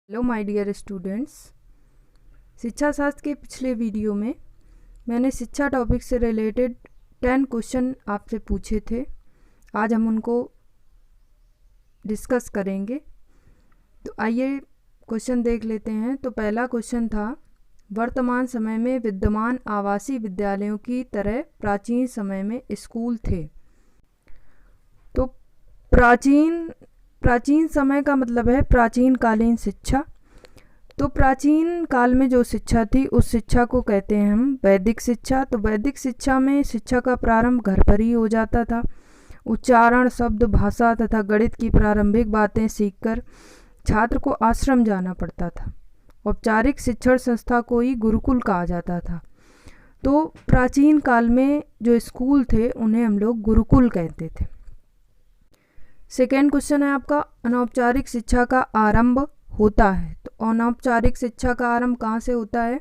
Hello my dear students. शिक्षा शास्त्र के पिछले वीडियो में मैंने शिक्षा टॉपिक से रिलेटेड 10 क्वेश्चन आपसे पूछे थे। आज हम उनको डिस्कस करेंगे। तो आइए क्वेश्चन देख लेते हैं। तो पहला क्वेश्चन था, वर्तमान समय में विद्यमान आवासीय विद्यालयों की तरह प्राचीन समय में स्कूल थे। तो प्राचीन समय का मतलब है प्राचीन कालीन शिक्षा। तो प्राचीन काल में जो शिक्षा थी उस शिक्षा को कहते हैं हम वैदिक शिक्षा। तो वैदिक शिक्षा में शिक्षा का प्रारंभ घर पर ही हो जाता था। उच्चारण, शब्द, भाषा तथा गणित की प्रारंभिक बातें सीखकर छात्र को आश्रम जाना पड़ता था। औपचारिक शिक्षण संस्था को ही गुरुकुल कहा जाता था। तो प्राचीन काल में जो स्कूल थे उन्हें हम लोग गुरुकुल कहते थे। सेकेंड क्वेश्चन है आपका, अनौपचारिक शिक्षा का आरंभ होता है। तो अनौपचारिक शिक्षा का आरंभ कहाँ से होता है?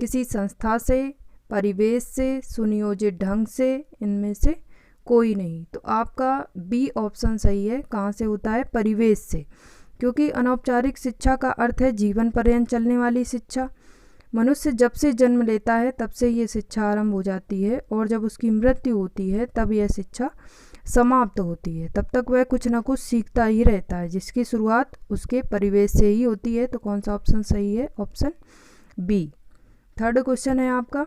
किसी संस्था से, परिवेश से, सुनियोजित ढंग से, इनमें से कोई नहीं। तो आपका बी ऑप्शन सही है। कहाँ से होता है? परिवेश से, क्योंकि अनौपचारिक शिक्षा का अर्थ है जीवन पर्यंत चलने वाली शिक्षा। मनुष्य जब से जन्म लेता है तब से ये शिक्षा आरंभ हो जाती है, और जब उसकी मृत्यु होती है तब यह शिक्षा समाप्त होती है। तब तक वह कुछ ना कुछ सीखता ही रहता है, जिसकी शुरुआत उसके परिवेश से ही होती है। तो कौन सा ऑप्शन सही है? Option B. थर्ड क्वेश्चन है आपका,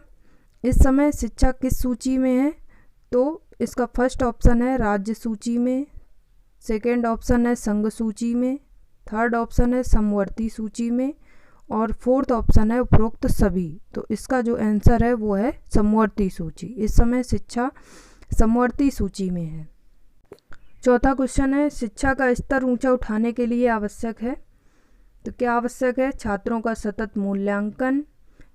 इस समय शिक्षा किस सूची में है? तो इसका फर्स्ट ऑप्शन है राज्य सूची में, सेकेंड ऑप्शन है संघ सूची में, थर्ड ऑप्शन है समवर्ती सूची में, और फोर्थ ऑप्शन है उपरोक्त सभी। तो इसका जो आंसर है वो है समवर्ती सूची। इस समय शिक्षा समवर्ती सूची में है। चौथा क्वेश्चन है, शिक्षा का स्तर ऊंचा उठाने के लिए आवश्यक है। तो क्या आवश्यक है? छात्रों का सतत मूल्यांकन,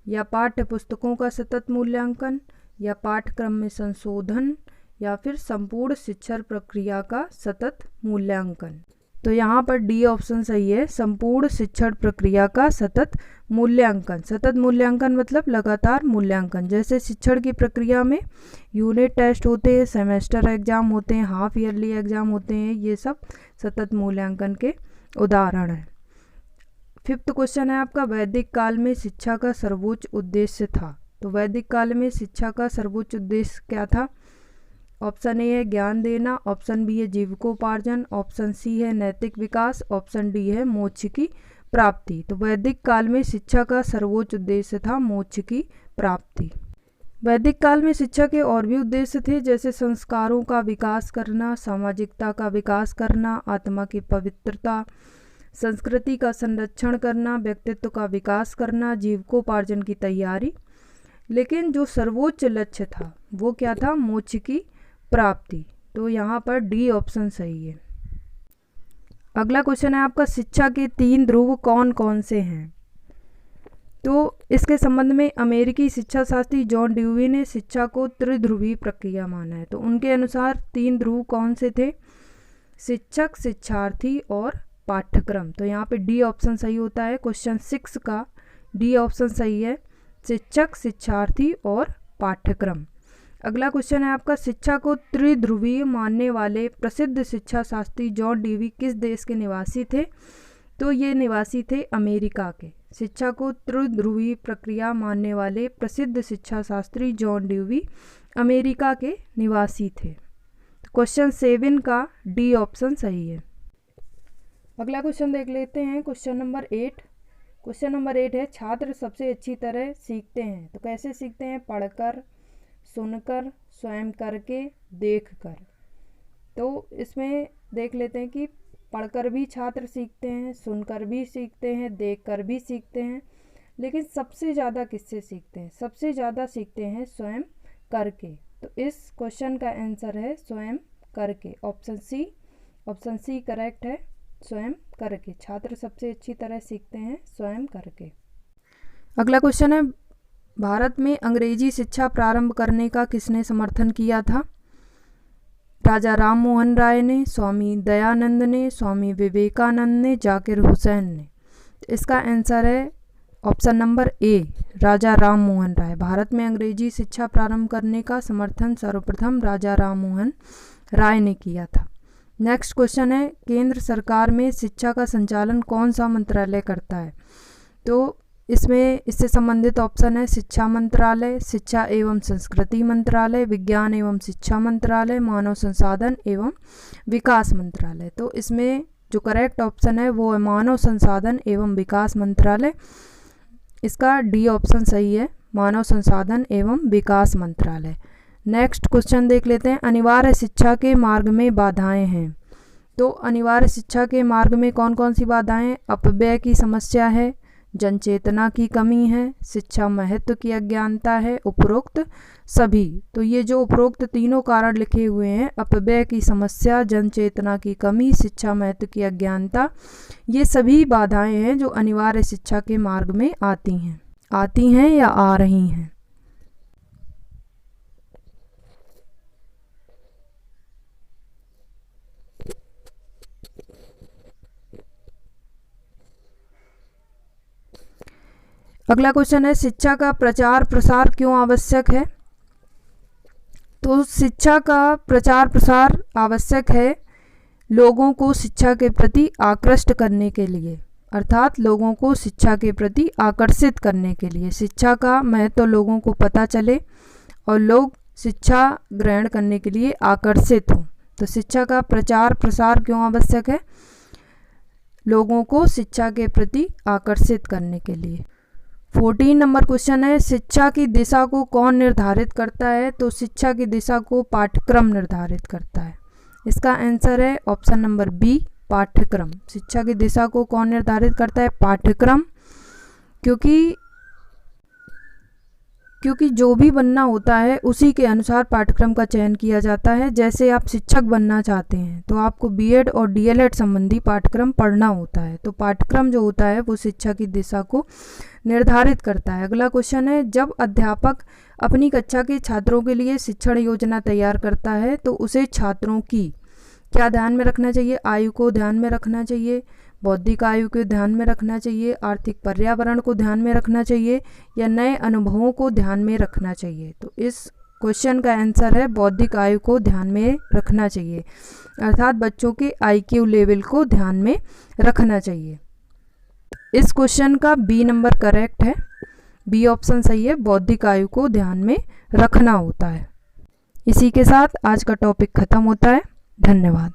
या पाठ्य पुस्तकों का सतत मूल्यांकन, या पाठ्यक्रम में संशोधन, या फिर संपूर्ण शिक्षण प्रक्रिया का सतत मूल्यांकन। तो यहाँ पर डी ऑप्शन सही है, संपूर्ण शिक्षण प्रक्रिया का सतत मूल्यांकन। सतत मूल्यांकन मतलब लगातार मूल्यांकन। जैसे शिक्षण की प्रक्रिया में यूनिट टेस्ट होते हैं, सेमेस्टर एग्जाम होते हैं, हाफ ईयरली एग्जाम होते हैं, ये सब सतत मूल्यांकन के उदाहरण हैं। फिफ्थ क्वेश्चन है आपका, वैदिक काल में शिक्षा का सर्वोच्च उद्देश्य था। तो वैदिक काल में शिक्षा का सर्वोच्च उद्देश्य क्या था? ऑप्शन ए है ज्ञान देना, ऑप्शन बी है जीविकोपार्जन, ऑप्शन सी है नैतिक विकास, ऑप्शन डी है मोक्ष की प्राप्ति। तो वैदिक काल में शिक्षा का सर्वोच्च उद्देश्य था मोक्ष की प्राप्ति। वैदिक काल में शिक्षा के और भी उद्देश्य थे, जैसे संस्कारों का विकास करना, सामाजिकता का विकास करना, आत्मा की पवित्रता, संस्कृति का संरक्षण करना, व्यक्तित्व का विकास करना, जीविकोपार्जन की तैयारी। लेकिन जो सर्वोच्च लक्ष्य था वो क्या था? मोक्ष की प्राप्ति। तो यहाँ पर डी ऑप्शन सही है। अगला क्वेश्चन है आपका, शिक्षा के 3 ध्रुव कौन कौन से हैं? तो इसके संबंध में अमेरिकी शिक्षा शास्त्री जॉन ड्यूवी ने शिक्षा को त्रिध्रुवी प्रक्रिया माना है। तो उनके अनुसार 3 ध्रुव कौन से थे? शिक्षक, शिक्षार्थी और पाठ्यक्रम। तो यहाँ पे डी ऑप्शन सही होता है। क्वेश्चन 6 का डी ऑप्शन सही है, शिक्षक, शिक्षार्थी और पाठ्यक्रम। अगला क्वेश्चन है आपका, शिक्षा को त्रिध्रुवीय मानने वाले प्रसिद्ध शिक्षा शास्त्री जॉन ड्यूवी किस देश के निवासी थे? तो ये निवासी थे अमेरिका के। शिक्षा को त्रिध्रुवीय प्रक्रिया मानने वाले प्रसिद्ध शिक्षा शास्त्री जॉन ड्यूवी अमेरिका के निवासी थे। क्वेश्चन 7 का डी ऑप्शन सही है। अगला क्वेश्चन देख लेते हैं, क्वेश्चन नंबर 8। क्वेश्चन नंबर 8 है, छात्र सबसे अच्छी तरह सीखते हैं। तो कैसे सीखते हैं? पढ़कर, सुनकर, स्वयं करके, देखकर। तो इसमें देख लेते हैं कि पढ़कर भी छात्र सीखते हैं, सुनकर भी सीखते हैं, देखकर भी सीखते हैं, लेकिन सबसे ज़्यादा किससे सीखते हैं? सबसे ज़्यादा सीखते हैं स्वयं करके। तो इस क्वेश्चन का आंसर है स्वयं करके, option C. Option C correct है, स्वयं करके। छात्र सबसे अच्छी तरह सीखते हैं स्वयं करके। अगला क्वेश्चन है, भारत में अंग्रेजी शिक्षा प्रारंभ करने का किसने समर्थन किया था? राजा राम मोहन राय ने, स्वामी दयानंद ने, स्वामी विवेकानंद ने, जाकिर हुसैन ने। इसका आंसर है ऑप्शन नंबर ए, राजा राम मोहन राय। भारत में अंग्रेजी शिक्षा प्रारंभ करने का समर्थन सर्वप्रथम राजा राम मोहन राय ने किया था। नेक्स्ट क्वेश्चन है, केंद्र सरकार में शिक्षा का संचालन कौन सा मंत्रालय करता है? तो इसमें इससे संबंधित ऑप्शन है शिक्षा मंत्रालय, शिक्षा एवं संस्कृति मंत्रालय, विज्ञान एवं शिक्षा मंत्रालय, मानव संसाधन एवं विकास मंत्रालय। तो इसमें जो करेक्ट ऑप्शन है वो है मानव संसाधन एवं विकास मंत्रालय। इसका डी ऑप्शन सही है, मानव संसाधन एवं विकास मंत्रालय। नेक्स्ट क्वेश्चन देख लेते हैं, अनिवार्य शिक्षा के मार्ग में बाधाएं हैं। तो अनिवार्य शिक्षा के मार्ग में कौन कौन सी बाधाएं? अपव्यय की समस्या है, जनचेतना की कमी है, शिक्षा महत्व की अज्ञानता है, उपरोक्त सभी। तो ये जो उपरोक्त तीनों कारण लिखे हुए हैं, अपव्यय की समस्या, जनचेतना की कमी, शिक्षा महत्व की अज्ञानता, ये सभी बाधाएं हैं जो अनिवार्य शिक्षा के मार्ग में आती हैं या आ रही हैं। अगला क्वेश्चन है, शिक्षा का प्रचार प्रसार क्यों आवश्यक है? तो शिक्षा का प्रचार प्रसार आवश्यक है लोगों को शिक्षा के प्रति आकृष्ट करने के लिए, अर्थात लोगों को शिक्षा के प्रति आकर्षित करने के लिए। शिक्षा का महत्व लोगों को पता चले और लोग शिक्षा ग्रहण करने के लिए आकर्षित हों। तो शिक्षा का प्रचार प्रसार क्यों आवश्यक है? लोगों को शिक्षा के प्रति आकर्षित करने के लिए। 14 नंबर क्वेश्चन है, शिक्षा की दिशा को कौन निर्धारित करता है? तो शिक्षा की दिशा को पाठ्यक्रम निर्धारित करता है। इसका आंसर है ऑप्शन नंबर बी, पाठ्यक्रम। शिक्षा की दिशा को कौन निर्धारित करता है? पाठ्यक्रम। क्योंकि जो भी बनना होता है उसी के अनुसार पाठ्यक्रम का चयन किया जाता है। जैसे आप शिक्षक बनना चाहते हैं तो आपको बीएड और डीएलएड संबंधी पाठ्यक्रम पढ़ना होता है। तो पाठ्यक्रम जो होता है वो शिक्षा की दिशा को निर्धारित करता है। अगला क्वेश्चन है, जब अध्यापक अपनी कक्षा के छात्रों के लिए शिक्षण योजना तैयार करता है तो उसे छात्रों की क्या ध्यान में रखना चाहिए? आयु को ध्यान में रखना चाहिए, बौद्धिक आयु को ध्यान में रखना चाहिए, आर्थिक पर्यावरण को ध्यान में रखना चाहिए या नए अनुभवों को ध्यान में रखना चाहिए? तो इस क्वेश्चन का आंसर है बौद्धिक आयु को ध्यान में रखना चाहिए, अर्थात बच्चों के IQ लेवल को ध्यान में रखना चाहिए। इस क्वेश्चन का बी नंबर करेक्ट है, बी ऑप्शन सही है, बौद्धिक आयु को ध्यान में रखना होता है। इसी के साथ आज का टॉपिक खत्म होता है। धन्यवाद।